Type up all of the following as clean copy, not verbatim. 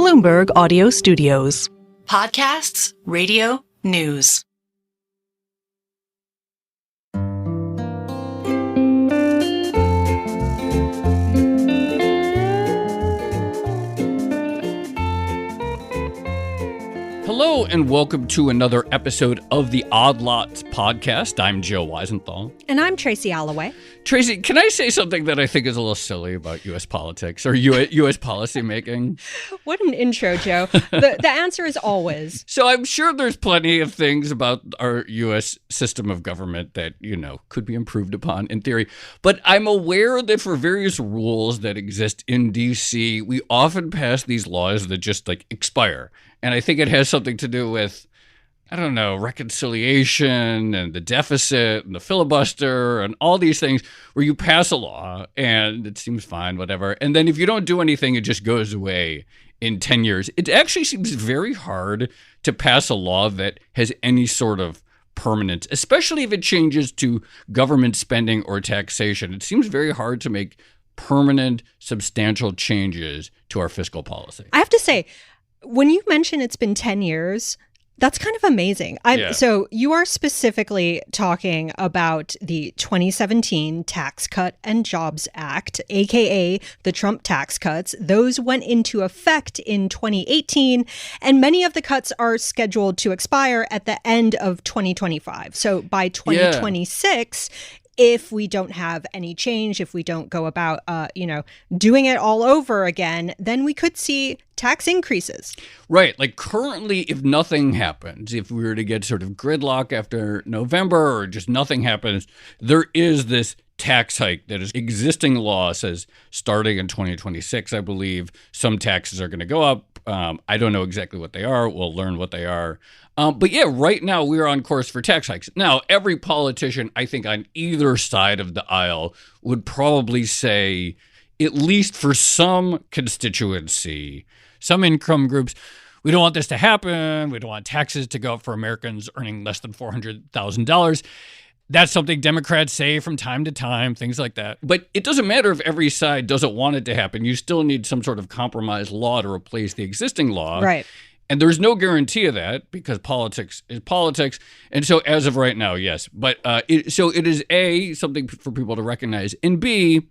Bloomberg Audio Studios. Podcasts, radio, news. Hello and welcome to another episode of the Odd Lots podcast. I'm Joe Weisenthal. And I'm Tracy Alloway. Tracy, can I say something that I think is a little silly about U.S. politics or U.S. policy making? What an intro, Joe. The answer is always. So I'm sure there's plenty of things about our U.S. system of government that, could be improved upon in theory. But I'm aware that for various rules that exist in D.C., we often pass these laws that just expire. And I think it has something to do with, reconciliation and the deficit and the filibuster and all these things where you pass a law and it seems fine, whatever. And then if you don't do anything, it just goes away in 10 years. It actually seems very hard to pass a law that has any sort of permanence, especially if it changes to government spending or taxation. It seems very hard to make permanent, substantial changes to our fiscal policy. I have to say, when you mention it's been 10 years, that's kind of amazing. So you are specifically talking about the 2017 Tax Cut and Jobs Act, aka the Trump tax cuts. Those went into effect in 2018, and many of the cuts are scheduled to expire at the end of 2025. So by 2026, if we don't have any change, if we don't go about, doing it all over again, then we could see tax increases. Right. Currently, if nothing happens, if we were to get sort of gridlock after November or just nothing happens, there is this tax hike that is existing law says starting in 2026, I believe, some taxes are going to go up. I don't know exactly what they are. We'll learn what they are. But right now we are on course for tax hikes. Now, every politician, I think, on either side of the aisle would probably say, at least for some constituency, some income groups, we don't want this to happen. We don't want taxes to go up for Americans earning less than $400,000. That's something Democrats say from time to time, things like that. But it doesn't matter if every side doesn't want it to happen. You still need some sort of compromise law to replace the existing law. Right. And there's no guarantee of that because politics is politics. And so as of right now, yes. But it is A, something for people to recognize. And B,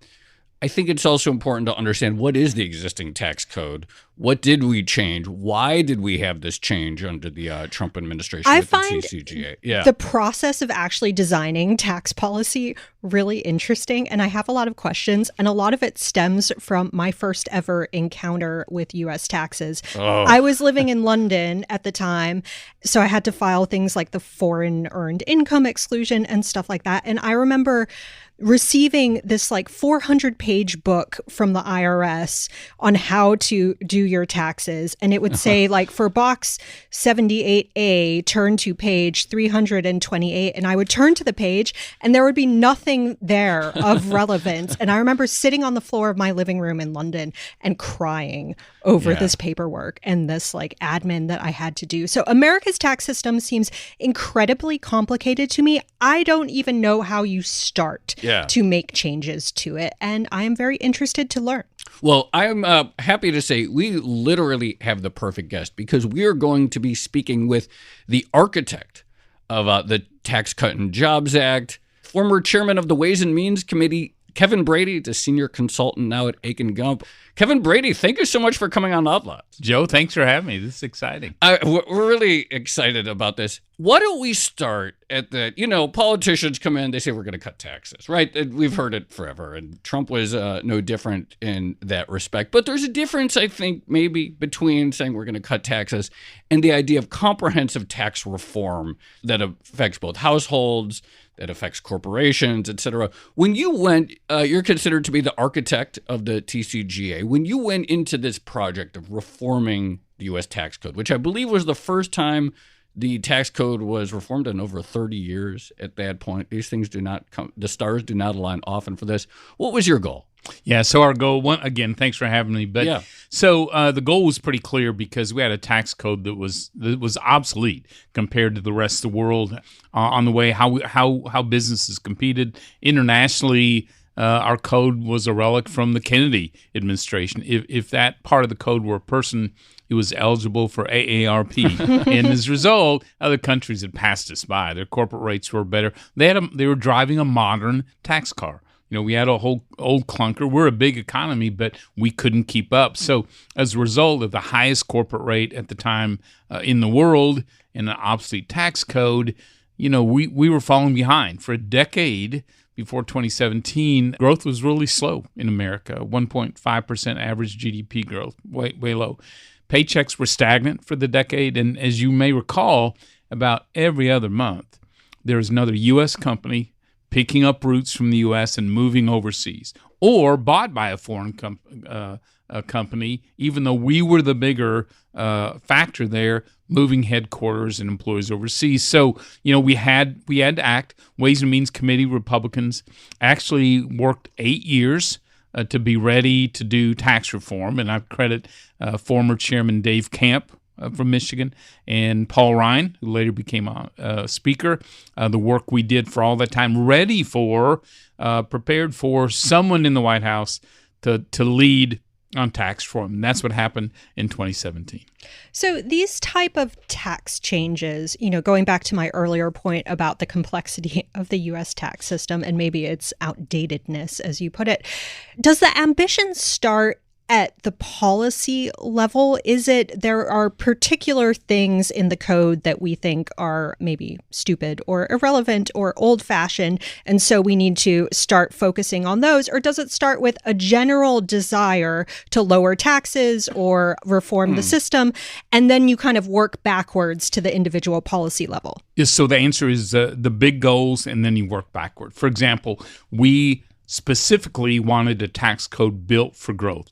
I think it's also important to understand what is the existing tax code? What did we change? Why did we have this change under the Trump administration with the TCJA? The process of actually designing tax policy really interesting. And I have a lot of questions. And a lot of it stems from my first ever encounter with U.S. taxes. Oh. I was living in London at the time, so I had to file things like the foreign earned income exclusion and stuff like that. And I remember receiving this 400-page book from the IRS on how to do your taxes. And it would say for box 78A, turn to page 328. And I would turn to the page and there would be nothing there of relevance. And I remember sitting on the floor of my living room in London and crying over this paperwork and this admin that I had to do. So America's tax system seems incredibly complicated to me. I don't even know how you start to make changes to it. And I am very interested to learn. Well, I'm happy to say we literally have the perfect guest because we are going to be speaking with the architect of the Tax Cut and Jobs Act, former chairman of the Ways and Means Committee, Kevin Brady, the senior consultant now at Aiken Gump. Kevin Brady, thank you so much for coming on Odd Lots. Joe, thanks for having me. This is exciting. We're really excited about this. Why don't we start at the, politicians come in, they say we're going to cut taxes, right? We've heard it forever, and Trump was no different in that respect. But there's a difference, I think, maybe between saying we're going to cut taxes and the idea of comprehensive tax reform that affects both households, that affects corporations, et cetera. When you went, you're considered to be the architect of the TCJA. When you went into this project of reforming the U.S. tax code, which I believe was the first time the tax code was reformed in over 30 years at that point. These things do not come, the stars do not align often for this. What was your goal? Yeah, so our goal, again, thanks for having me. But so the goal was pretty clear because we had a tax code that was obsolete compared to the rest of the world on the way how businesses competed internationally. our code was a relic from the Kennedy administration. If that part of the code were a person, it was eligible for AARP. And as a result, other countries had passed us by. Their corporate rates were better. They were driving a modern tax car. We had a whole old clunker. We're a big economy, but we couldn't keep up. So as a result of the highest corporate rate at the time in the world and an obsolete tax code, we were falling behind. For a decade before 2017, growth was really slow in America, 1.5% average GDP growth, way low. Paychecks were stagnant for the decade, and as you may recall, about every other month, there was another U.S. company picking up roots from the U.S. and moving overseas, or bought by a foreign company, even though we were the bigger factor there, moving headquarters and employees overseas. So, we had to act. Ways and Means Committee Republicans actually worked 8 years to be ready to do tax reform, and I credit former Chairman Dave Camp from Michigan and Paul Ryan, who later became a speaker. The work we did for all that time, prepared for someone in the White House to lead on tax reform. And that's what happened in 2017. So these type of tax changes, going back to my earlier point about the complexity of the U.S. tax system and maybe its outdatedness, as you put it, does the ambition start at the policy level? Is it there are particular things in the code that we think are maybe stupid or irrelevant or old-fashioned, and so we need to start focusing on those? Or does it start with a general desire to lower taxes or reform the system, and then you kind of work backwards to the individual policy level? Yes, so the answer is the big goals, and then you work backward. For example, we specifically wanted a tax code built for growth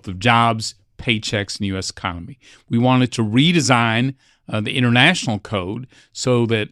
of jobs, paychecks in the U.S. economy. We wanted to redesign the international code so that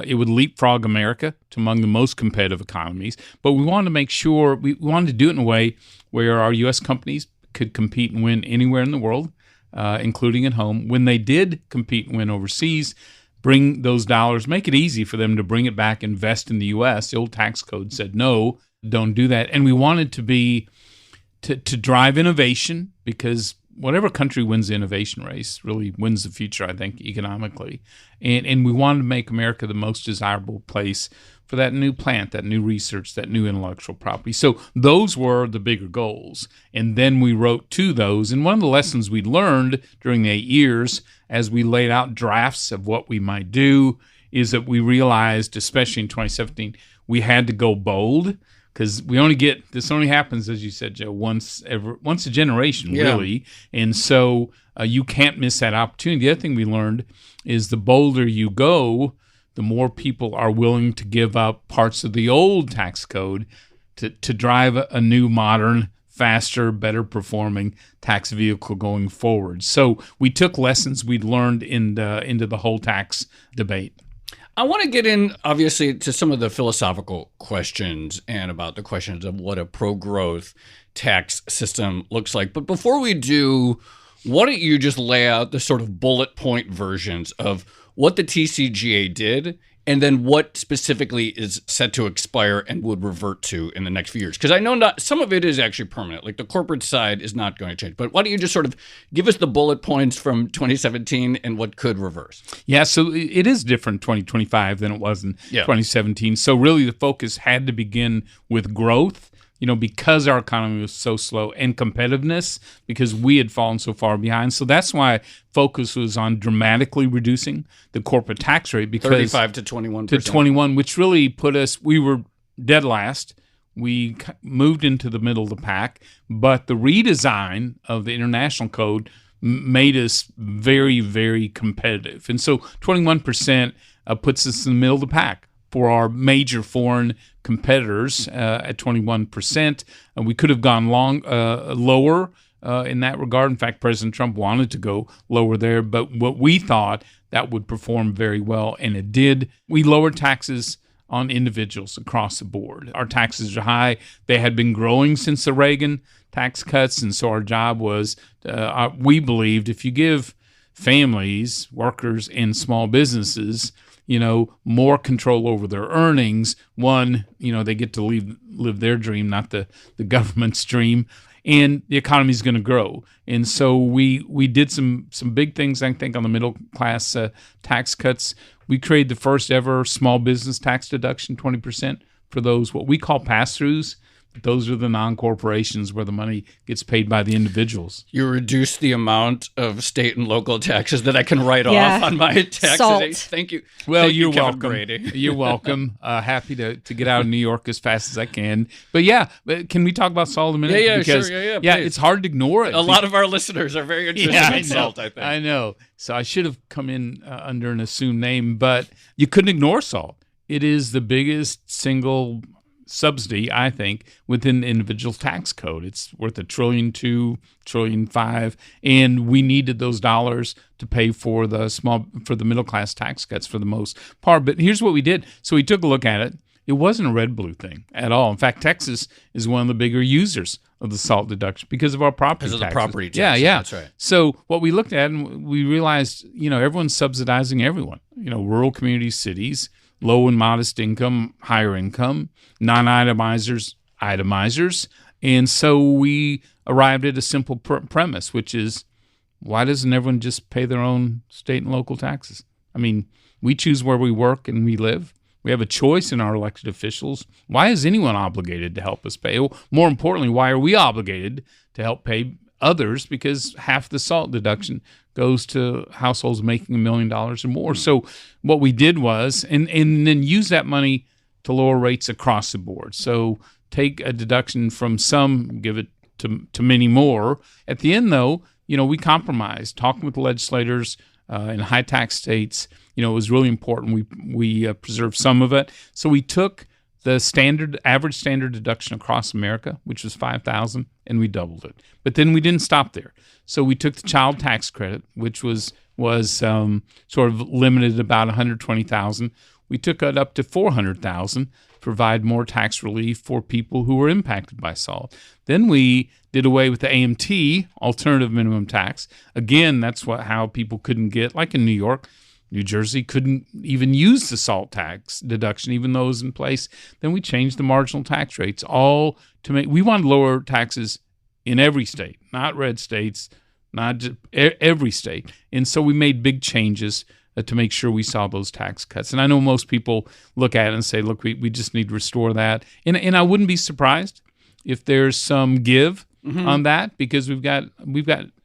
it would leapfrog America to among the most competitive economies. But we wanted to make sure, we wanted to do it in a way where our U.S. companies could compete and win anywhere in the world, including at home. When they did compete and win overseas, bring those dollars, make it easy for them to bring it back, invest in the U.S. The old tax code said, no, don't do that. And we wanted to drive innovation, because whatever country wins the innovation race really wins the future, I think, economically. And we wanted to make America the most desirable place for that new plant, that new research, that new intellectual property. So those were the bigger goals. And then we wrote to those. And one of the lessons we learned during the 8 years as we laid out drafts of what we might do is that we realized, especially in 2017, we had to go bold. Because this only happens, as you said, Joe, once a generation, really. And so you can't miss that opportunity. The other thing we learned is the bolder you go, the more people are willing to give up parts of the old tax code to drive a new, modern, faster, better performing tax vehicle going forward. So we took lessons we'd learned into the whole tax debate. I want to get in, obviously, to some of the philosophical questions and about the questions of what a pro-growth tax system looks like. But before we do, why don't you just lay out the sort of bullet point versions of what the TCJA did and then what specifically is set to expire and would revert to in the next few years? Because I know not some of it is actually permanent. Like the corporate side is not going to change. But why don't you just sort of give us the bullet points from 2017 and what could reverse? Yeah, so it is different 2025 than it was in 2017. So really the focus had to begin with growth, because our economy was so slow, and competitiveness, because we had fallen so far behind. So that's why focus was on dramatically reducing the corporate tax rate, because 35 to 21%. To 21, which really put us, we were dead last. We moved into the middle of the pack, but the redesign of the international code made us very, very competitive. And so 21% puts us in the middle of the pack for our major foreign competitors at 21%. We could have gone lower in that regard. In fact, President Trump wanted to go lower there, but what we thought that would perform very well, and it did. We lowered taxes on individuals across the board. Our taxes are high. They had been growing since the Reagan tax cuts, and so our job was, we believed, if you give families, workers, and small businesses more control over their earnings. One, they get to live their dream, not the government's dream. And the economy is going to grow. And so we did some big things, I think, on the middle class tax cuts. We created the first ever small business tax deduction, 20% for those what we call pass-throughs. Those are the non-corporations where the money gets paid by the individuals. You reduce the amount of state and local taxes that I can write off on my taxes. Salt. Thank you. Well, Thank you're you, Kevin welcome. Brady. You're welcome. Happy to get out of New York as fast as I can. But can we talk about salt a minute? Yeah, because, sure. Yeah, please. it's hard to ignore it. A lot of our listeners are very interested in salt, I think. I know. So I should have come in under an assumed name, but you couldn't ignore salt. It is the biggest single subsidy, I think, within the individual tax code. It's worth $1.2 trillion, $1.5 trillion, and we needed those dollars to pay for the middle class tax cuts for the most part. But here's what we did. So we took a look at it. It wasn't a red-blue thing at all. In fact, Texas is one of the bigger users of the SALT deduction because of our property taxes. Because of the property taxes. Yeah. That's right. So what we looked at, and we realized, everyone's subsidizing everyone. Rural communities, cities, low and modest income, higher income, non-itemizers, itemizers. And so we arrived at a simple premise, which is, why doesn't everyone just pay their own state and local taxes? I mean, we choose where we work and we live. We have a choice in our elected officials. Why is anyone obligated to help us pay? Well, more importantly, why are we obligated to help pay others? Because half the SALT deduction goes to households making $1 million or more. So what we did was, and then use that money to lower rates across the board. So take a deduction from some, give it to many more. At the end, though, we compromised, talking with the legislators in high tax states. It was really important. We preserved some of it. So we took the average standard deduction across America, which was $5,000, and we doubled it. But then we didn't stop there. So we took the child tax credit, which was sort of limited at about $120,000. We took it up to $400,000, provide more tax relief for people who were impacted by SALT. Then we did away with the AMT, alternative minimum tax. Again, that's how people couldn't get, like in New York, New Jersey couldn't even use the SALT tax deduction, even though it was in place. Then we changed the marginal tax rates, all to we wanted lower taxes in every state, not red states, not just every state. And so we made big changes to make sure we saw those tax cuts. And I know most people look at it and say, look, we just need to restore that. And I wouldn't be surprised if there's some give on that, because we've got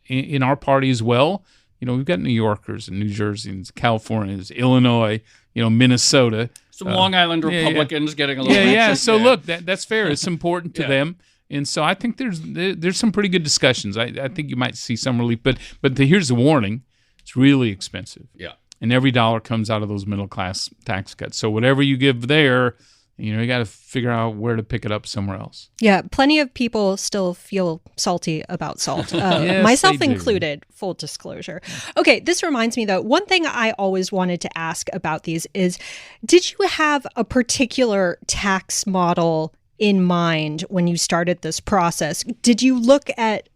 in our party as well, we've got New Yorkers and New Jerseyans, Californians, Illinois, Minnesota. Some Long Island Republicans getting a little Yeah. So look, that's fair. It's important to them. And so I think there's some pretty good discussions. I think you might see some relief. But here's the warning. It's really expensive. Yeah. And every dollar comes out of those middle class tax cuts. So whatever you give there, you got to figure out where to pick it up somewhere else. Yeah, plenty of people still feel salty about salt, Yes, myself they do. included, full disclosure. Okay, this reminds me, though, one thing I always wanted to ask about these is, did you have a particular tax model in mind when you started this process? Did you look at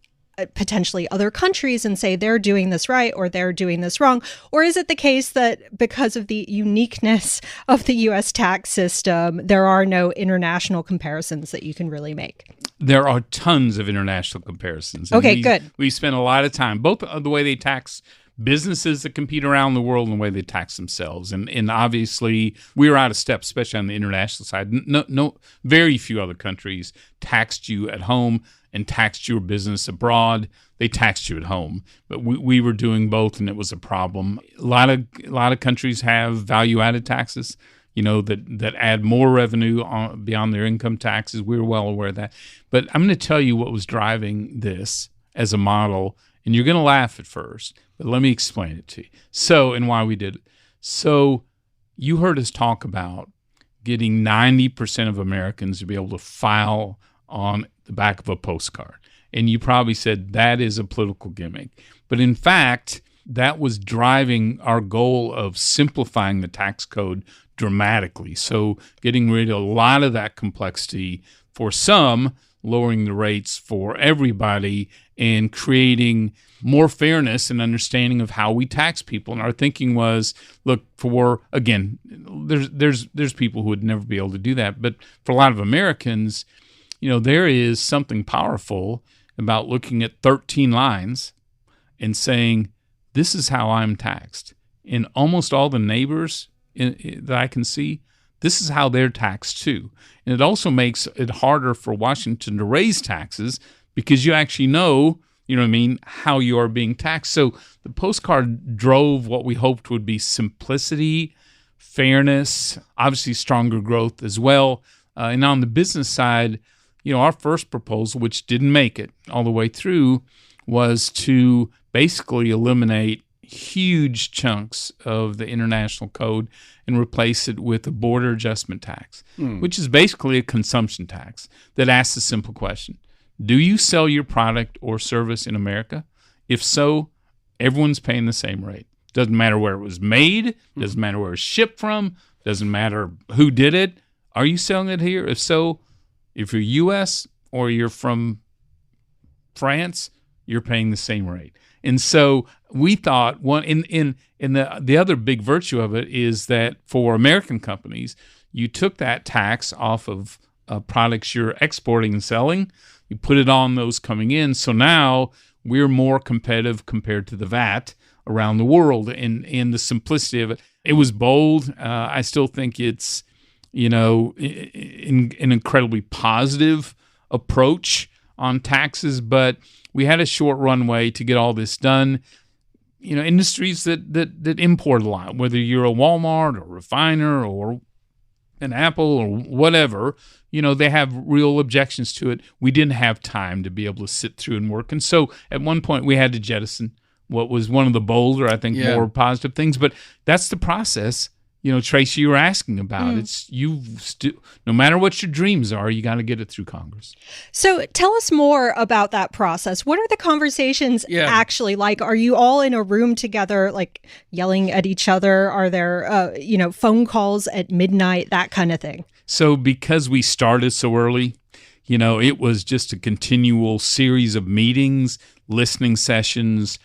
potentially other countries and say they're doing this right or they're doing this wrong? Or is it the case that because of the uniqueness of the U.S. tax system, there are no international comparisons that you can really make? There are tons of international comparisons. Okay, good. We spent a lot of time, both the way they tax businesses that compete around the world and the way they tax themselves. And obviously, we were out of step, especially on the international side. No, very few other countries taxed you at home and taxed your business abroad. They taxed you at home, but we were doing both, and it was a problem. A lot of countries have value-added taxes, that add more revenue beyond their income taxes. We were well aware of that. But I'm going to tell you what was driving this as a model, and you're going to laugh at first, but let me explain it to you. So, and why we did it. So, you heard us talk about getting 90% of Americans to be able to file on the back of a postcard. And you probably said that is a political gimmick. But in fact, that was driving our goal of simplifying the tax code dramatically. So getting rid of a lot of that complexity for some, lowering the rates for everybody and creating more fairness and understanding of how we tax people. And our thinking was, look, again, there's people who would never be able to do that, but for a lot of Americans, there is something powerful about looking at 13 lines and saying, this is how I'm taxed. And almost all the neighbors that I can see, this is how they're taxed too. And it also makes it harder for Washington to raise taxes because you actually know, how you are being taxed. So the postcard drove what we hoped would be simplicity, fairness, obviously stronger growth as well. And on the business side, our first proposal, which didn't make it all the way through, was to basically eliminate huge chunks of the international code and replace it with a border adjustment tax, which is basically a consumption tax that asks a simple question. Do you sell your product or service in America? If so, everyone's paying the same rate. Doesn't matter where it was made, doesn't matter where it was shipped from, doesn't matter who did it. Are you selling it here? If so, if you're U.S. or you're from France, you're paying the same rate. And so we thought the other big virtue of it is that for American companies, you took that tax off of products you're exporting and selling, you put it on those coming in. So now we're more competitive compared to the VAT around the world. And the simplicity of it, it was bold. I still think it's an incredibly positive approach on taxes, but we had a short runway to get all this done. Industries that import a lot, whether you're a Walmart or a refiner or an Apple or whatever, they have real objections to it. We didn't have time to be able to sit through and work. And so at one point we had to jettison what was one of the bolder, I think, more positive things. But that's the process. Tracy, you were asking about. It's no matter what your dreams are, you got to get it through Congress. So tell us more about that process. What are the conversations actually like? Are you all in a room together, like yelling at each other? Are there, phone calls at midnight, that kind of thing? So because we started so early, it was just a continual series of meetings, listening sessions,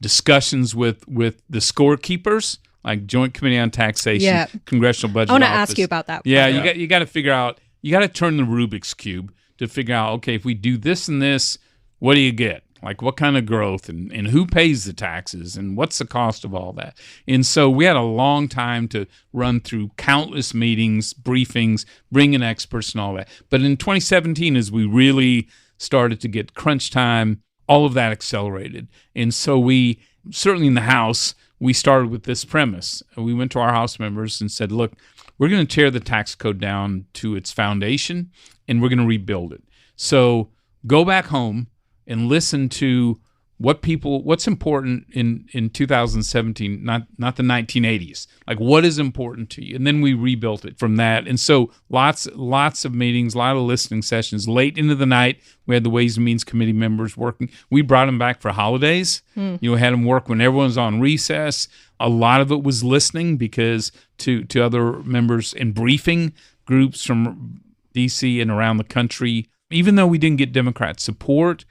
discussions with the scorekeepers, like Joint Committee on Taxation, Congressional Budget Office. I want to ask you about that. Yeah, you got to figure out, you got to turn the Rubik's Cube to figure out, okay, if we do this and this, what do you get? Like what kind of growth and who pays the taxes and what's the cost of all that? And so we had a long time to run through countless meetings, briefings, bring in experts and all that. But in 2017, as we really started to get crunch time, all of that accelerated. And so we, certainly in the House, we started with this premise. We went to our House members and said, look, we're going to tear the tax code down to its foundation and we're going to rebuild it. So go back home and listen to what's important in 2017, not the 1980s. Like what is important to you? And then we rebuilt it from that. And so lots of meetings, a lot of listening sessions. Late into the night, we had the Ways and Means Committee members working. We brought them back for holidays. Had them work when everyone's on recess. A lot of it was listening because to other members and briefing groups from D.C. and around the country. Even though we didn't get Democrat support,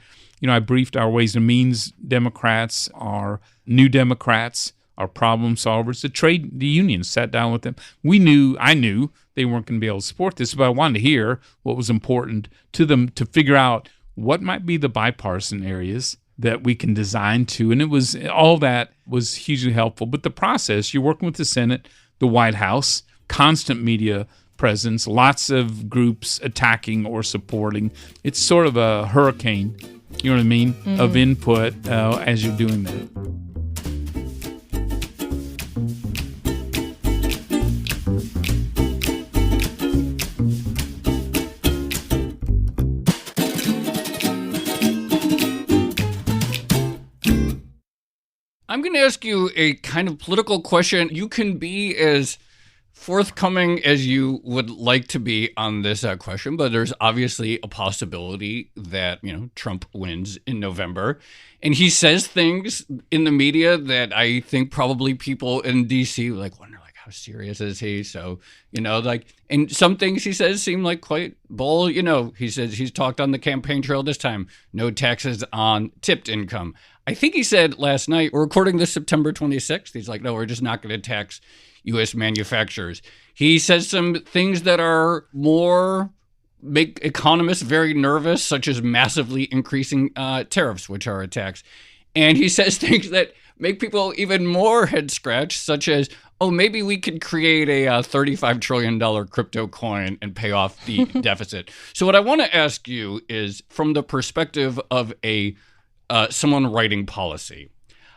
I briefed our Ways and Means Democrats, our New Democrats, our problem solvers. The unions sat down with them. I knew they weren't going to be able to support this, but I wanted to hear what was important to them to figure out what might be the bipartisan areas that we can design to. And all that was hugely helpful. But the process, you're working with the Senate, the White House, constant media presence, lots of groups attacking or supporting. It's sort of a hurricane, you know what I mean, of input as you're doing that. I'm going to ask you a kind of political question. You can be as forthcoming as you would like to be on this question, but there's obviously a possibility that, Trump wins in November. And he says things in the media that I think probably people in D.C. wonder, how serious is he? So, and some things he says seem like quite bold. He says he's talked on the campaign trail this time, no taxes on tipped income. I think he said last night, we're recording this September 26th. He's like, no, we're just not going to tax U.S. manufacturers. He says some things that are make economists very nervous, such as massively increasing tariffs, which are a tax. And he says things that make people even more head scratch, such as, maybe we could create a $35 trillion crypto coin and pay off the deficit. So what I want to ask you is, from the perspective of someone writing policy,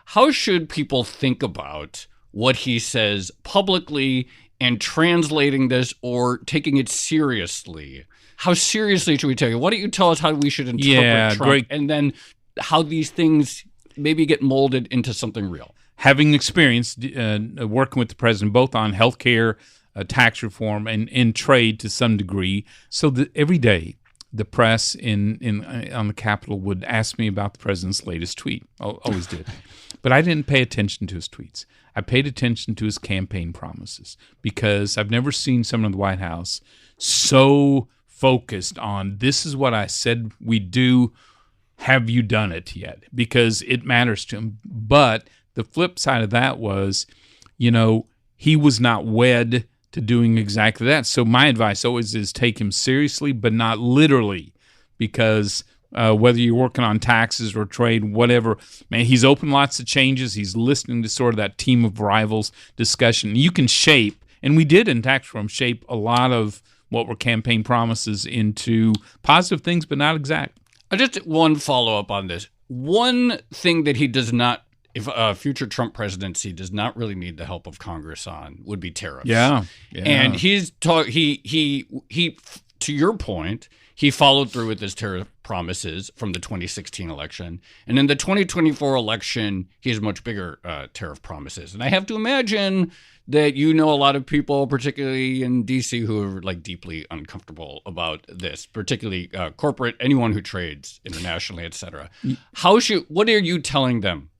how should people think about what he says publicly and translating this or taking it seriously? How seriously should we take it? Why don't you tell us how we should interpret Trump, great. And then how these things maybe get molded into something real? Having experience working with the president both on healthcare, tax reform, and trade to some degree, so that every day the press on the Capitol would ask me about the president's latest tweet. Always did. But I didn't pay attention to his tweets. I paid attention to his campaign promises, because I've never seen someone in the White House so focused on, this is what I said we'd do. Have you done it yet? Because it matters to him. But the flip side of that was, he was not wed to doing exactly that. So my advice always is take him seriously, but not literally, because whether you're working on taxes or trade, whatever, man, he's open lots of changes. He's listening to sort of that team of rivals discussion. You can shape, and we did in tax reform, shape a lot of what were campaign promises into positive things, but not exact. Just one follow-up on this. One thing that he does not, if a future Trump presidency does not really need the help of Congress on, would be tariffs. Yeah. And he to your point, he followed through with his tariff promises from the 2016 election. And in the 2024 election, he has much bigger tariff promises. And I have to imagine that a lot of people, particularly in D.C., who are deeply uncomfortable about this, particularly corporate, anyone who trades internationally, et cetera. What are you telling them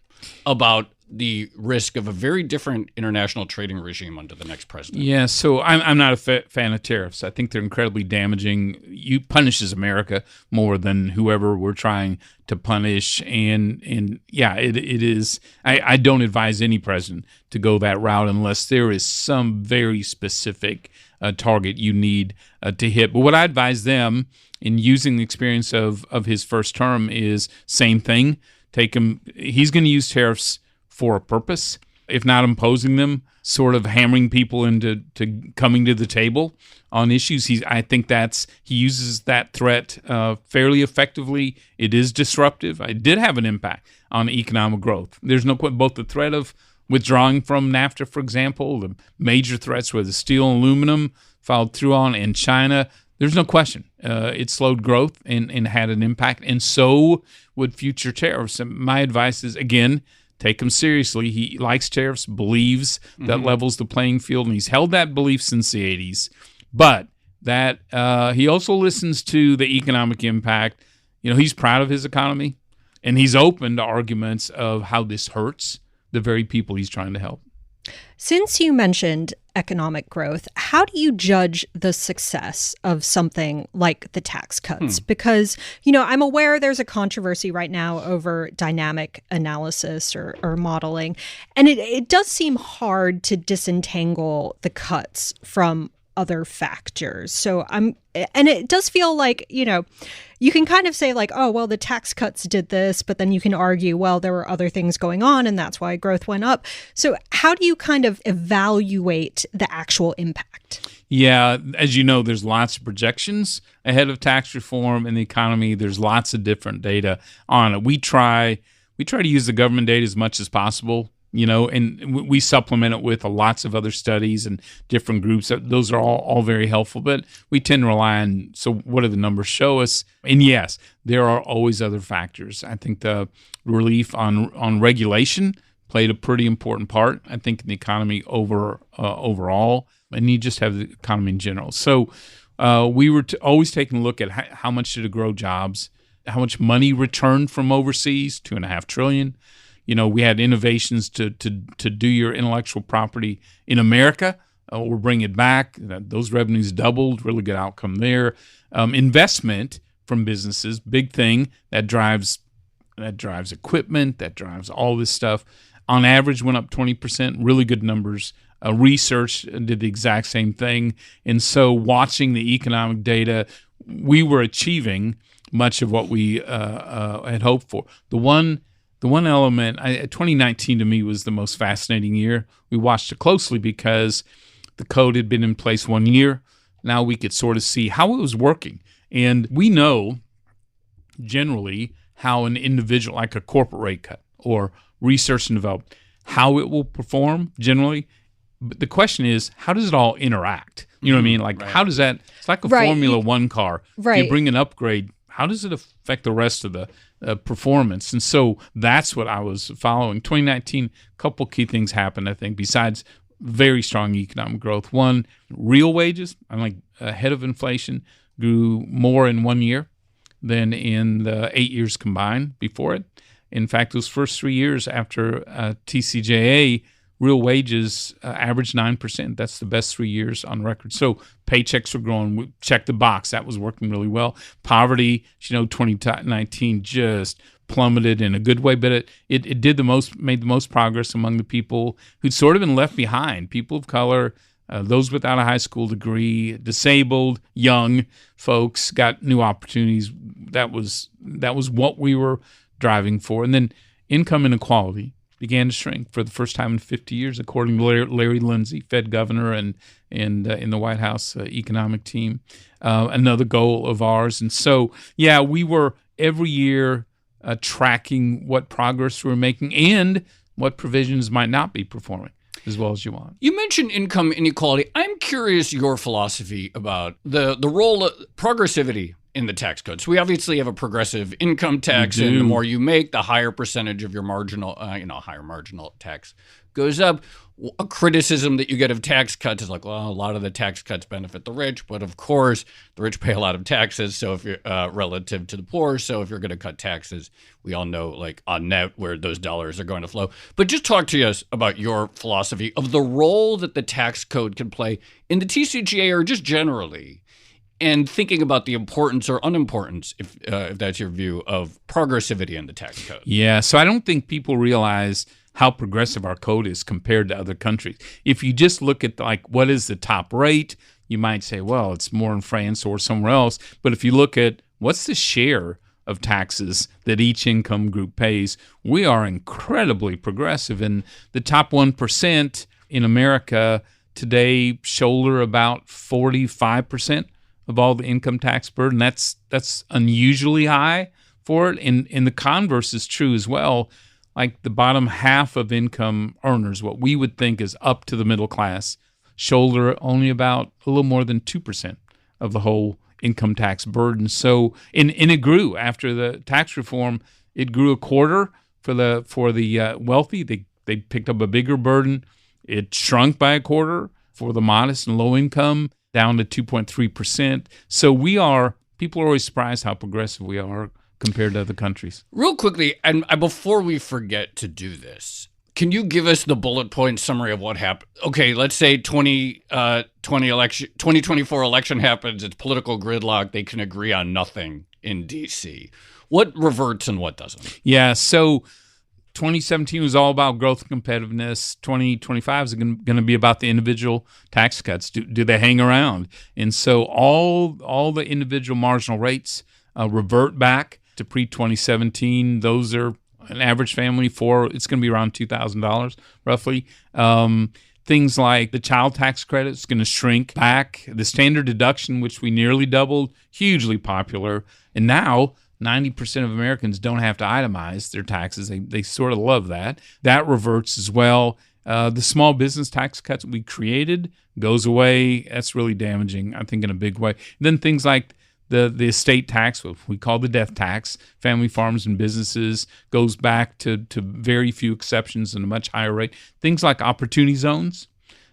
about the risk of a very different international trading regime under the next president? Yeah, so I'm not a fan of tariffs. I think they're incredibly damaging. It punishes America more than whoever we're trying to punish. And yeah, it is. I don't advise any president to go that route unless there is some very specific target you need to hit. But what I advise them in using the experience of his first term is same thing. He's going to use tariffs for a purpose, if not imposing them, sort of hammering people into coming to the table on issues. I think he uses that threat fairly effectively. It is disruptive. It did have an impact on economic growth. There's no question. Both the threat of withdrawing from NAFTA, for example, the major threats were the steel and aluminum followed through on, and China. There's no question. It slowed growth and had an impact, and so would future tariffs. And my advice is, again, take him seriously. He likes tariffs, believes that levels the playing field, and he's held that belief since the 80s. But that he also listens to the economic impact. He's proud of his economy, and he's open to arguments of how this hurts the very people he's trying to help. Since you mentioned economic growth, how do you judge the success of something like the tax cuts? Because, I'm aware there's a controversy right now over dynamic analysis or modeling, and it does seem hard to disentangle the cuts from other factors. So and it does feel like, you can kind of say oh, well, the tax cuts did this, but then you can argue, well, there were other things going on and that's why growth went up. So how do you kind of evaluate the actual impact? Yeah, as you know, there's lots of projections ahead of tax reform in the economy. There's lots of different data on it. We try to use the government data as much as possible. And we supplement it with lots of other studies and different groups. Those are all very helpful, but we tend to rely on, so what do the numbers show us? And yes, there are always other factors. I think the relief on regulation played a pretty important part, I think, in the economy overall, and you just have the economy in general. So we were always taking a look at how much did it grow jobs, how much money returned from overseas, $2.5 trillion. We had innovations to do your intellectual property in America. We're bringing it back. Those revenues doubled. Really good outcome there. Investment from businesses, big thing that drives equipment, that drives all this stuff. On average, went up 20%. Really good numbers. Research did the exact same thing. And so, watching the economic data, we were achieving much of what we had hoped for. The one element, 2019 to me was the most fascinating year. We watched it closely because the code had been in place 1 year. Now we could sort of see how it was working. And we know generally how an individual, like a corporate rate cut or research and development, how it will perform generally. But the question is, how does it all interact? You know what I mean? Like, how does that, it's like a Formula One car. If you bring an upgrade, how does it affect the rest of the performance? And so that's what I was following. 2019, a couple key things happened, I think, besides very strong economic growth. One, real wages, ahead of inflation, grew more in 1 year than in the 8 years combined before it. In fact, those first 3 years after TCJA, real wages averaged 9%. That's the best 3 years on record. So paychecks were growing. We checked the box. That was working really well. Poverty, 2019 just plummeted in a good way, but it did made the most progress among the people who'd sort of been left behind. People of color, those without a high school degree, disabled, young folks got new opportunities. That was what we were driving for. And then income inequality began to shrink for the first time in 50 years, according to Larry Lindsey, Fed governor, and in the White House economic team. Another goal of ours. And so, we were every year tracking what progress we were making and what provisions might not be performing as well as you want. You mentioned income inequality. I'm curious your philosophy about the role of progressivity in the tax code. So we obviously have a progressive income tax, and the more you make, the higher percentage of your marginal, higher marginal tax goes up. A criticism that you get of tax cuts is like, well, a lot of the tax cuts benefit the rich, but of course, the rich pay a lot of taxes. So if you're relative to the poor, so if you're going to cut taxes, we all know, like on net, where those dollars are going to flow. But just talk to us about your philosophy of the role that the tax code can play in the TCJA or just generally, and thinking about the importance or unimportance, if that's your view, of progressivity in the tax code. Yeah, so I don't think people realize how progressive our code is compared to other countries. If you just look at what is the top rate, you might say, well, it's more in France or somewhere else. But if you look at what's the share of taxes that each income group pays, we are incredibly progressive. And the top 1% in America today shoulder about 45% of all the income tax burden. That's unusually high for it. And the converse is true as well. Like the bottom half of income earners, what we would think is up to the middle class, shoulder only about a little more than 2% of the whole income tax burden. So, and it grew after the tax reform. It grew a quarter for the wealthy. They picked up a bigger burden. It shrunk by a quarter for the modest and low income, down to 2.3%. So people are always surprised how progressive we are compared to other countries. Real quickly, and before we forget to do this, can you give us the bullet point summary of what happened? Okay, let's say 2024 election happens. It's political gridlock. They can agree on nothing in D.C. What reverts and what doesn't? Yeah, so 2017 was all about growth and competitiveness. 2025 is going to be about the individual tax cuts. Do they hang around? And so all the individual marginal rates revert back to pre-2017. Those are an average family it's going to be around $2,000 roughly. Things like the child tax credit is going to shrink back. The standard deduction, which we nearly doubled, hugely popular. And now 90% of Americans don't have to itemize their taxes. They sort of love that. That reverts as well. The small business tax cuts we created goes away. That's really damaging, I think, in a big way. Then things like the estate tax, what we call the death tax, family farms and businesses, goes back to very few exceptions and a much higher rate. Things like opportunity zones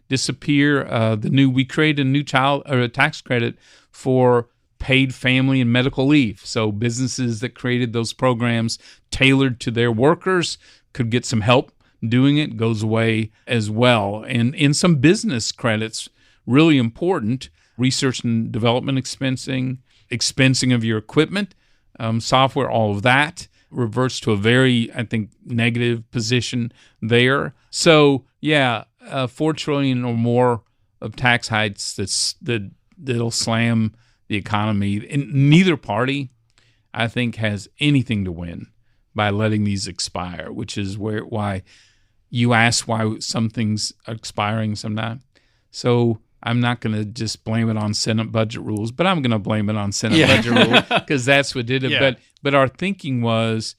disappear. We created a new tax credit for paid family and medical leave. So businesses that created those programs tailored to their workers could get some help doing it goes away as well. And in some business credits, really important, research and development expensing of your equipment, software, all of that reverts to a very, I think, negative position there. So, yeah, $4 trillion or more of tax hikes that'll slam the economy. And neither party, I think, has anything to win by letting these expire, which is why you ask why some things are expiring, some not. So I'm not going to just blame it on Senate budget rules, but I'm going to blame it on Senate budget rules because that's what did it. Yeah. But our thinking was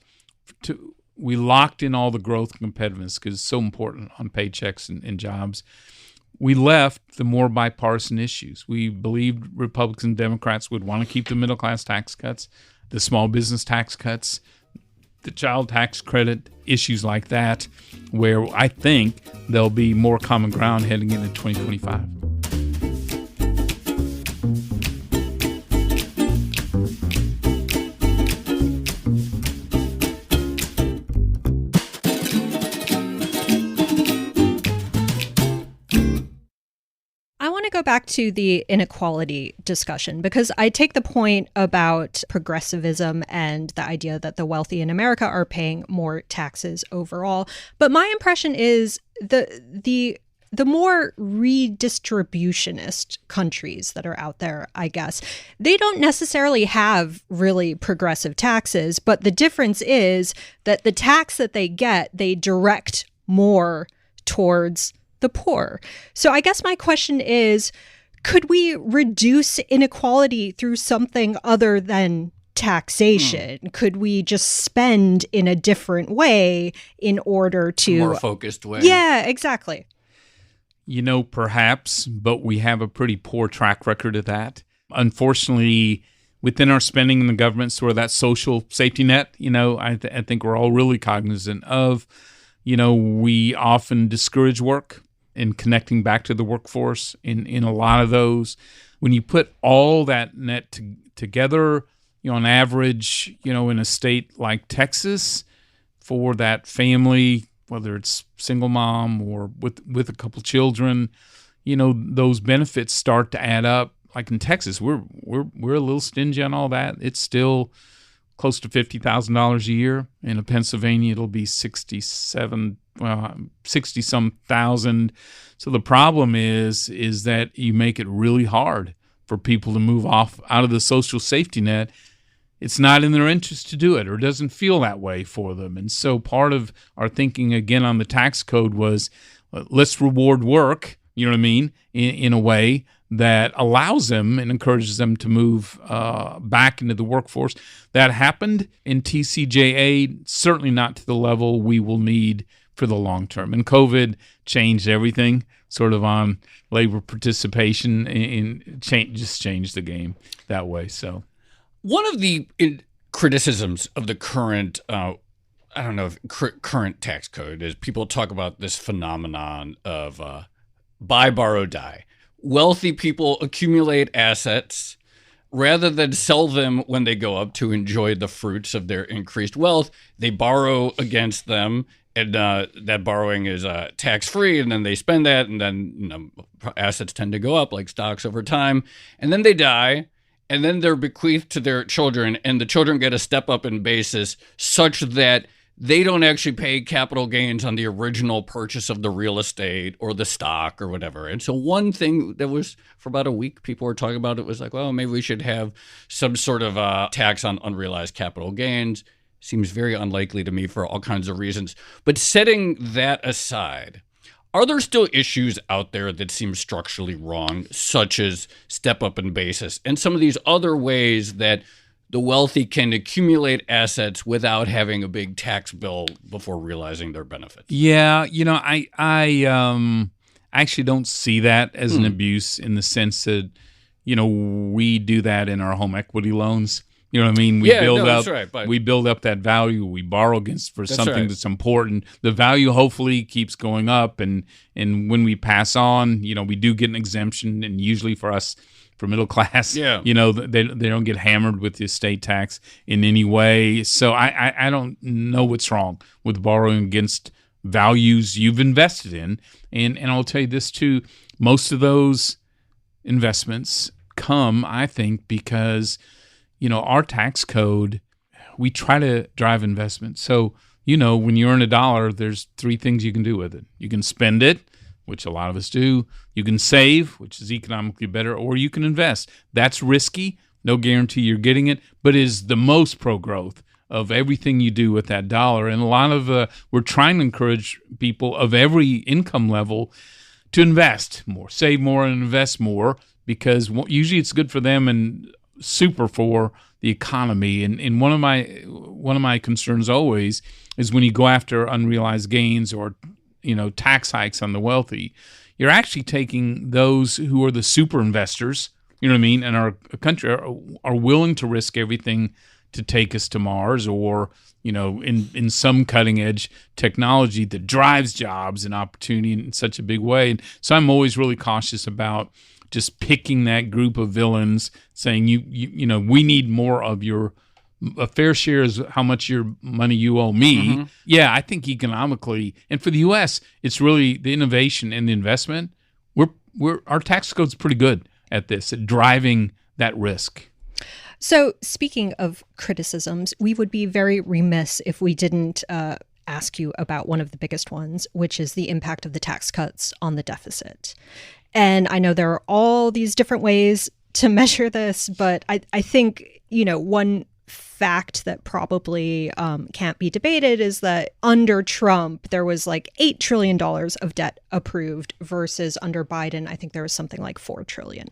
we locked in all the growth and competitiveness because it's so important on paychecks and jobs. We left the more bipartisan issues. We believed Republicans and Democrats would want to keep the middle class tax cuts, the small business tax cuts, the child tax credit, issues like that, where I think there'll be more common ground heading into 2025. Go back to the inequality discussion because I take the point about progressivism and the idea that the wealthy in America are paying more taxes overall. But my impression is the more redistributionist countries that are out there, I guess, they don't necessarily have really progressive taxes, but the difference is that the tax that they get, they direct more towards the poor. So I guess my question is, could we reduce inequality through something other than taxation? Could we just spend in a different way in order to... More focused way. Yeah, exactly. Perhaps, but we have a pretty poor track record of that. Unfortunately, within our spending in the government, sort of that social safety net, I think we're all really cognizant of, we often discourage work and connecting back to the workforce in a lot of those. When you put all that net together, on average, in a state like Texas, for that family, whether it's single mom or with a couple children, those benefits start to add up. Like in Texas, we're a little stingy on all that. It's still close to $50,000 a year. In Pennsylvania, it'll be 60-some thousand. So the problem is that you make it really hard for people to move out of the social safety net. It's not in their interest to do it, or doesn't feel that way for them. And so part of our thinking again on the tax code was, let's reward work, you know what I mean, in a way that allows them and encourages them to move back into the workforce. That happened in TCJA, certainly not to the level we will need for the long term. And COVID changed everything sort of on labor participation and just changed the game that way. So one of the criticisms of the current current tax code is people talk about this phenomenon of buy, borrow, die. Wealthy people accumulate assets rather than sell them when they go up to enjoy the fruits of their increased wealth. They borrow against them, and that borrowing is tax-free, and then they spend that, and then assets tend to go up like stocks over time, and then they die, and then they're bequeathed to their children, and the children get a step up in basis such that they don't actually pay capital gains on the original purchase of the real estate or the stock or whatever. And so one thing that was for about a week, people were talking about, it was like, well, maybe we should have some sort of tax on unrealized capital gains. Seems very unlikely to me for all kinds of reasons. But setting that aside, are there still issues out there that seem structurally wrong, such as step up in basis and some of these other ways that the wealthy can accumulate assets without having a big tax bill before realizing their benefits? Yeah, I actually don't see that as an abuse in the sense that, we do that in our home equity loans. You know what I mean? We build up that value. We borrow against for something that's important. The value hopefully keeps going up, and when we pass on, we do get an exemption, and usually for us, for middle class. Yeah. They don't get hammered with the estate tax in any way. So I don't know what's wrong with borrowing against values you've invested in. And I'll tell you this too, most of those investments come, I think, because, our tax code, we try to drive investment. So, when you earn $1, there's 3 things you can do with it. You can spend it, which a lot of us do. You can save, which is economically better, or you can invest. That's risky. No guarantee you're getting it, but is the most pro-growth of everything you do with that dollar. And a lot of we're trying to encourage people of every income level to invest more, save more, and invest more, because usually it's good for them and super for the economy. And one of my concerns always is when you go after unrealized gains or tax hikes on the wealthy, you're actually taking those who are the super investors, and our country are willing to risk everything to take us to Mars, or in some cutting edge technology that drives jobs and opportunity in such a big way. And so I'm always really cautious about just picking that group of villains, saying we need more of a fair share is how much your money you owe me. Mm-hmm. Yeah, I think economically, and for the U.S., it's really the innovation and the investment. Our tax code's pretty good at this, at driving that risk. So speaking of criticisms, we would be very remiss if we didn't ask you about one of the biggest ones, which is the impact of the tax cuts on the deficit. And I know there are all these different ways to measure this, but I think, one fact that probably can't be debated is that under Trump, there was like $8 trillion of debt approved versus under Biden, I think there was something like $4 trillion.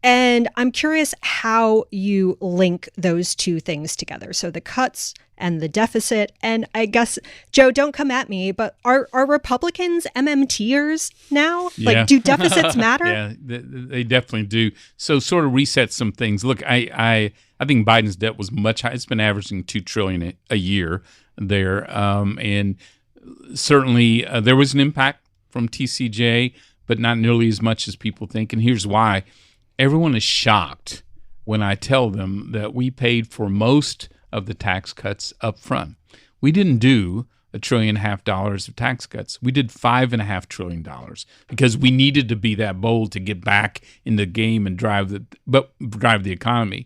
And I'm curious how you link those two things together. So the cuts and the deficit. And I guess, Joe, don't come at me, but are Republicans MMTers now? Yeah. Like, do deficits matter? Yeah, they definitely do. So sort of reset some things. Look, I think Biden's debt was much higher. It's been averaging $2 trillion a year there. And certainly there was an impact from TCJA, but not nearly as much as people think. And here's why. Everyone is shocked when I tell them that we paid for most of the tax cuts up front. We didn't do $1.5 trillion of tax cuts. We did $5.5 trillion because we needed to be that bold to get back in the game and drive the economy.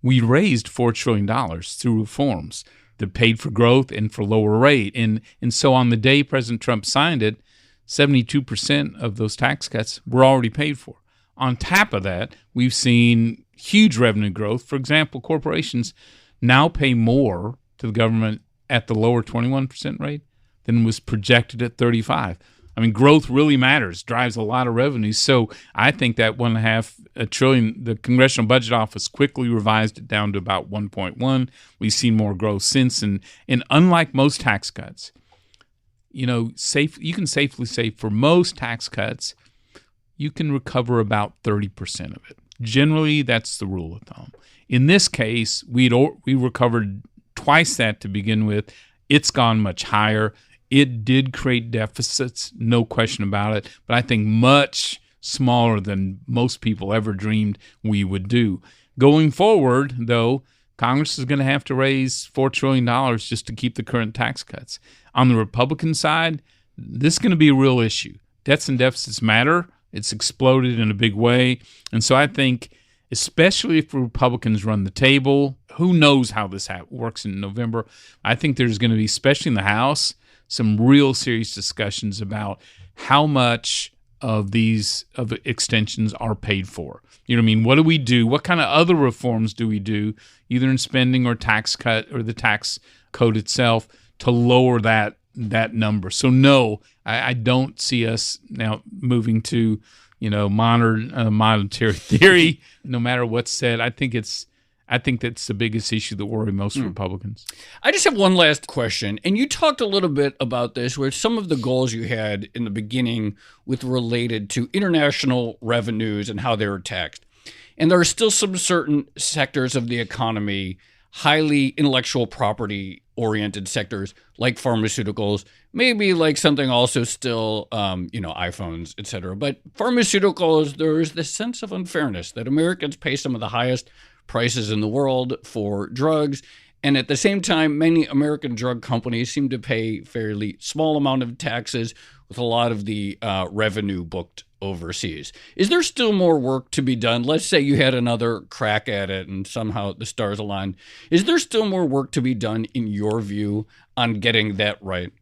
We raised $4 trillion through reforms that paid for growth and for lower rate. And so on the day President Trump signed it, 72% of those tax cuts were already paid for. On top of that, we've seen huge revenue growth. For example, corporations now pay more to the government at the lower 21% rate than was projected at 35%. I mean, growth really matters, drives a lot of revenue. So I think that $1.5 trillion, the Congressional Budget Office quickly revised it down to about 1.1. We've seen more growth since. And unlike most tax cuts, you can safely say for most tax cuts, you can recover about 30% of it. Generally, that's the rule of thumb. In this case, we recovered twice that to begin with. It's gone much higher. It did create deficits, no question about it, but I think much smaller than most people ever dreamed we would do. Going forward, though, Congress is going to have to raise $4 trillion just to keep the current tax cuts. On the Republican side, this is going to be a real issue. Debts and deficits matter. It's exploded in a big way. And so I think, especially if Republicans run the table, who knows how this works in November, I think there's going to be, especially in the House, some real serious discussions about how much of these extensions are paid for. You know what I mean? What do we do? What kind of other reforms do we do, either in spending or tax cut or the tax code itself, to lower that number? So no, I don't see us now moving to, modern monetary theory, no matter what's said. I think that's the biggest issue that worries most Republicans. I just have one last question. And you talked a little bit about this, where some of the goals you had in the beginning with related to international revenues and how they were taxed. And there are still some certain sectors of the economy, highly intellectual property oriented sectors like pharmaceuticals, maybe like something also still, iPhones, et cetera. But pharmaceuticals, there is this sense of unfairness that Americans pay some of the highest prices in the world for drugs. And at the same time, many American drug companies seem to pay fairly small amount of taxes with a lot of the revenue booked overseas. Is there still more work to be done? Let's say you had another crack at it and somehow the stars aligned. Is there still more work to be done, in your view, on getting that right?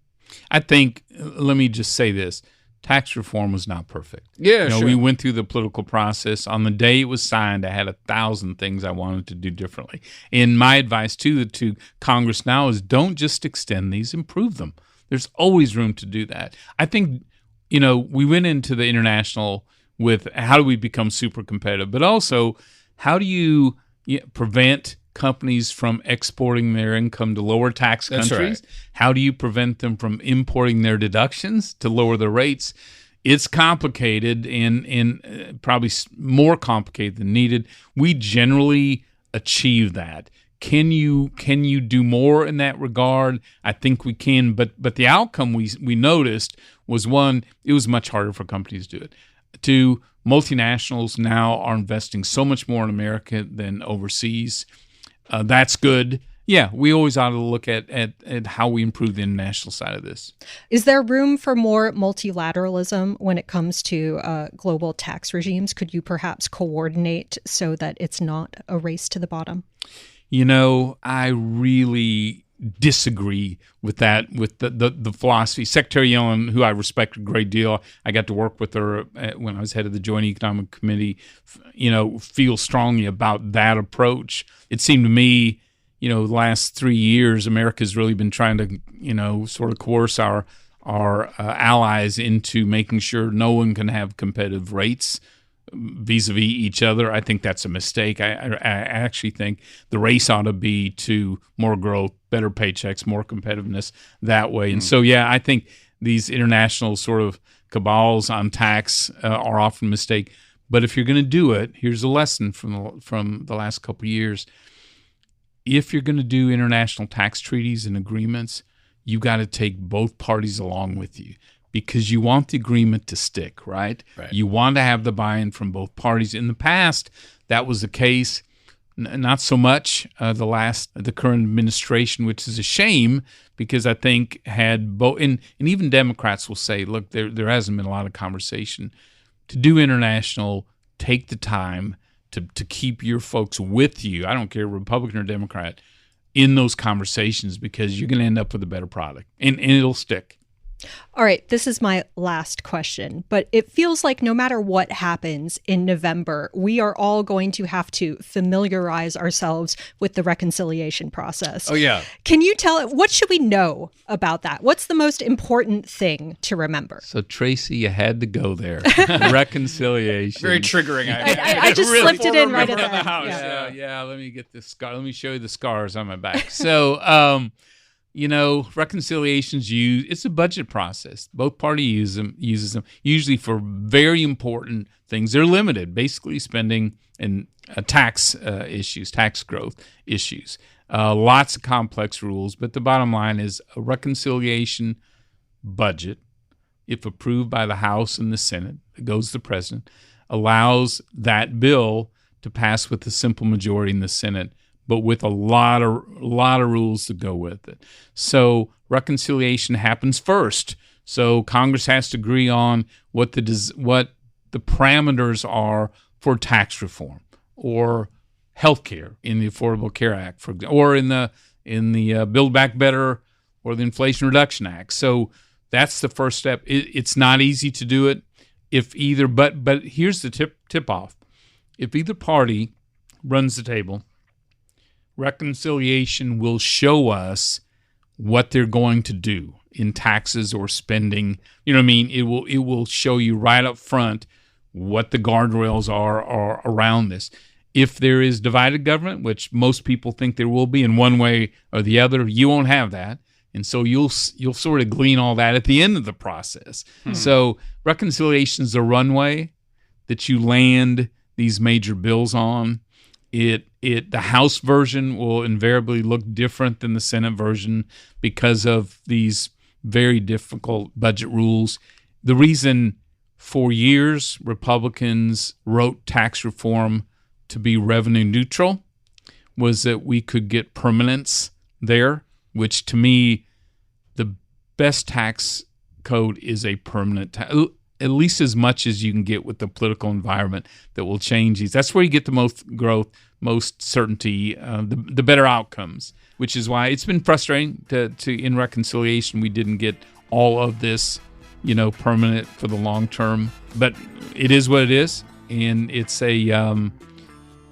I think, let me just say this. Tax reform was not perfect. Yeah, sure. We went through the political process. On the day it was signed, I had 1,000 things I wanted to do differently. And my advice to Congress now is don't just extend these, improve them. There's always room to do that. I think, we went into the international with how do we become super competitive, but also how do you prevent companies from exporting their income to lower tax countries? That's right. How do you prevent them from importing their deductions to lower the rates? It's complicated and probably more complicated than needed. We generally achieve that. Can you do more in that regard? I think we can, but the outcome we noticed was, one, it was much harder for companies to do it. Two, multinationals now are investing so much more in America than overseas. That's good. Yeah, we always ought to look at how we improve the international side of this. Is there room for more multilateralism when it comes to global tax regimes? Could you perhaps coordinate so that it's not a race to the bottom? I really disagree with that, with the philosophy. Secretary Yellen, who I respect a great deal, I got to work with her when I was head of the Joint Economic Committee, feels strongly about that approach. It seemed to me, the last 3 years, America's really been trying to, sort of coerce our allies into making sure no one can have competitive rates vis-a-vis each other. I think that's a mistake. I actually think the race ought to be to more growth, better paychecks, more competitiveness that way. And so, I think these international sort of cabals on tax are often a mistake. But if you're going to do it, here's a lesson from the last couple of years. If you're going to do international tax treaties and agreements, you got to take both parties along with you, because you want the agreement to stick, right? You want to have the buy-in from both parties. In the past, that was the case. Not so much the current administration, which is a shame, because I think had both, and even Democrats will say, look, there hasn't been a lot of conversation. To do international, take the time to keep your folks with you. I don't care, Republican or Democrat, in those conversations, because you're going to end up with a better product, and it'll stick. All right, this is my last question, but it feels like no matter what happens in November, we are all going to have to familiarize ourselves with the reconciliation process. Oh, yeah. Can you what should we know about that? What's the most important thing to remember? So, Tracy, you had to go there. Reconciliation. Very triggering. I just really slipped it in right at the house. Yeah, let me get this scar. Let me show you the scars on my back. So, reconciliations it's a budget process. Both parties uses them usually for very important things. They're limited, basically spending and tax issues, tax growth issues. Lots of complex rules, but the bottom line is a reconciliation budget, if approved by the House and the Senate, it goes to the president, allows that bill to pass with a simple majority in the Senate, but with a lot of rules to go with it. So reconciliation happens first. So Congress has to agree on what the parameters are for tax reform or health care in the Affordable Care Act, for example, or in the Build Back Better or the Inflation Reduction Act. So that's the first step. It's not easy to do it but here's the tip off. If either party runs the table, reconciliation will show us what they're going to do in taxes or spending. You know what I mean? It will show you right up front what the guardrails are around this. If there is divided government, which most people think there will be in one way or the other, you won't have that. And so you'll sort of glean all that at the end of the process. So reconciliation is a runway that you land these major bills on. The House version will invariably look different than the Senate version because of these very difficult budget rules. The reason for years Republicans wrote tax reform to be revenue neutral was that we could get permanence there, which to me, the best tax code is a permanent at least as much as you can get with the political environment that will change these. That's where you get the most growth, most certainty, the better outcomes, which is why it's been frustrating to in reconciliation we didn't get all of this, permanent for the long term. But it is what it is, and it's a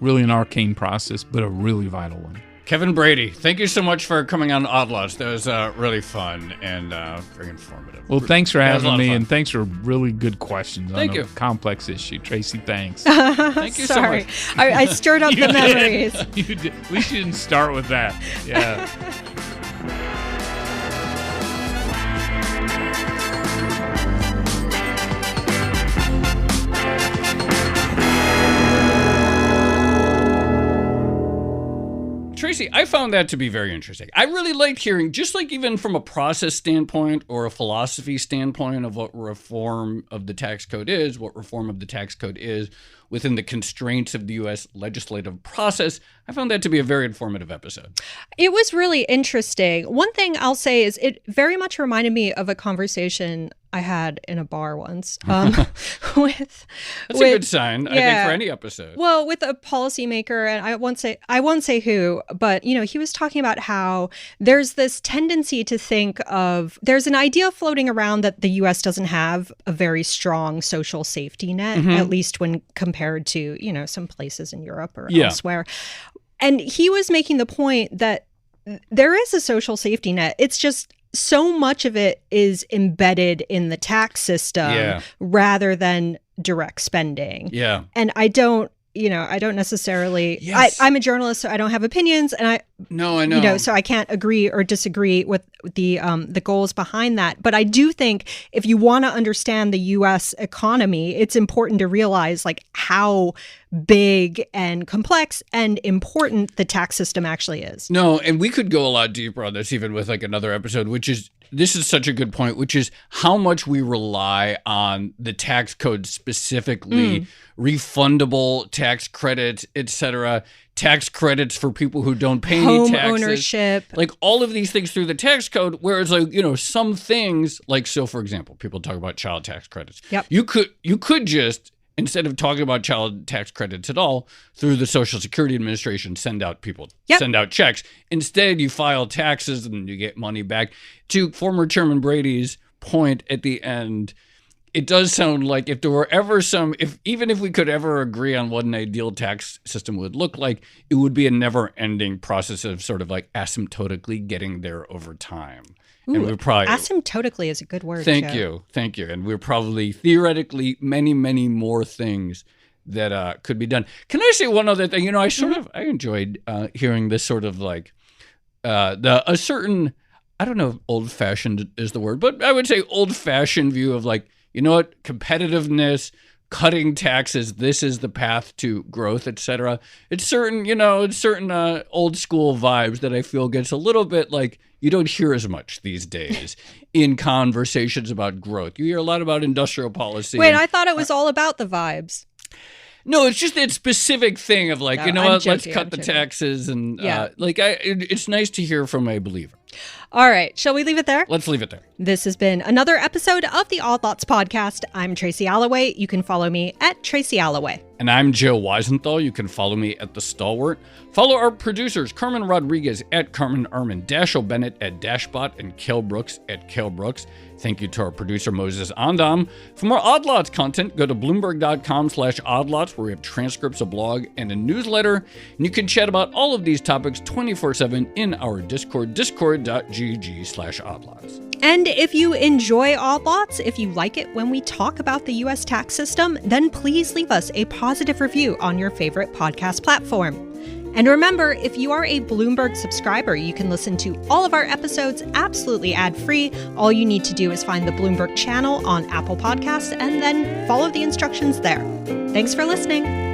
really an arcane process, but a really vital one. Kevin Brady, thank you so much for coming on Odd Lots. That was really fun and very informative. Well, thanks for having me, and thanks for really good questions on a complex issue. Tracy, thanks. Thank you so much. I stirred up the memories. You did. At least you didn't start with that. Yeah. Tracy, I found that to be very interesting. I really liked hearing, just like even from a process standpoint or a philosophy standpoint of what reform of the tax code is, what reform of the tax code is within the constraints of the U.S. legislative process. I found that to be a very informative episode. It was really interesting. One thing I'll say is it very much reminded me of a conversation I had in a bar once. That's a good sign, I think, for any episode. Well, with a policymaker, and I won't say who, but he was talking about how there's this tendency to think of, there's an idea floating around that the U.S. doesn't have a very strong social safety net, at least when compared to some places in Europe or elsewhere. And he was making the point that there is a social safety net. It's just so much of it is embedded in the tax system rather than direct spending. Yeah. And I don't necessarily, I'm a journalist, so I don't have opinions, and I know. So I can't agree or disagree with the goals behind that. But I do think if you want to understand the U.S. economy, it's important to realize how big and complex and important the tax system actually is. No, and we could go a lot deeper on this even with another episode, this is such a good point, which is how much we rely on the tax code specifically, refundable tax credits, etc., tax credits for people who don't pay any taxes. Home ownership. All of these things through the tax code, whereas some things, so for example, people talk about child tax credits. Yep. You could just, instead of talking about child tax credits at all, through the Social Security Administration, send out checks. Instead, you file taxes and you get money back. To former Chairman Brady's point at the end, it does sound like if there were ever even if we could ever agree on what an ideal tax system would look like, it would be a never-ending process of sort of asymptotically getting there over time. Ooh, and asymptotically is a good word. Thank you. And we're probably theoretically many, many more things that could be done. Can I say one other thing? I enjoyed hearing this sort of a certain, I don't know if old-fashioned is the word, but I would say old-fashioned view of competitiveness, cutting taxes, this is the path to growth, etc. It's certain old school vibes that I feel gets a little bit you don't hear as much these days in conversations about growth. You hear a lot about industrial policy. Wait, I thought it was all about the vibes. No, it's just that specific thing of let's cut the taxes and it's nice to hear from a believer. All right. Shall we leave it there? Let's leave it there. This has been another episode of the Odd Lots podcast. I'm Tracy Alloway. You can follow me at Tracy Alloway. And I'm Joe Weisenthal. You can follow me at The Stalwart. Follow our producers, Carmen Rodriguez at Carmen Armin, Dashiell Bennett at Dashbot, and Kel Brooks at Kel Brooks. Thank you to our producer, Moses Andam. For more Odd Lots content, go to Bloomberg.com/oddlots, where we have transcripts, a blog, and a newsletter. And you can chat about all of these topics 24/7 in our Discord, discord.gg/oddlots. And if you enjoy Odd Lots, if you like it when we talk about the U.S. tax system, then please leave us a positive review on your favorite podcast platform. And remember, if you are a Bloomberg subscriber, you can listen to all of our episodes absolutely ad-free. All you need to do is find the Bloomberg channel on Apple Podcasts and then follow the instructions there. Thanks for listening.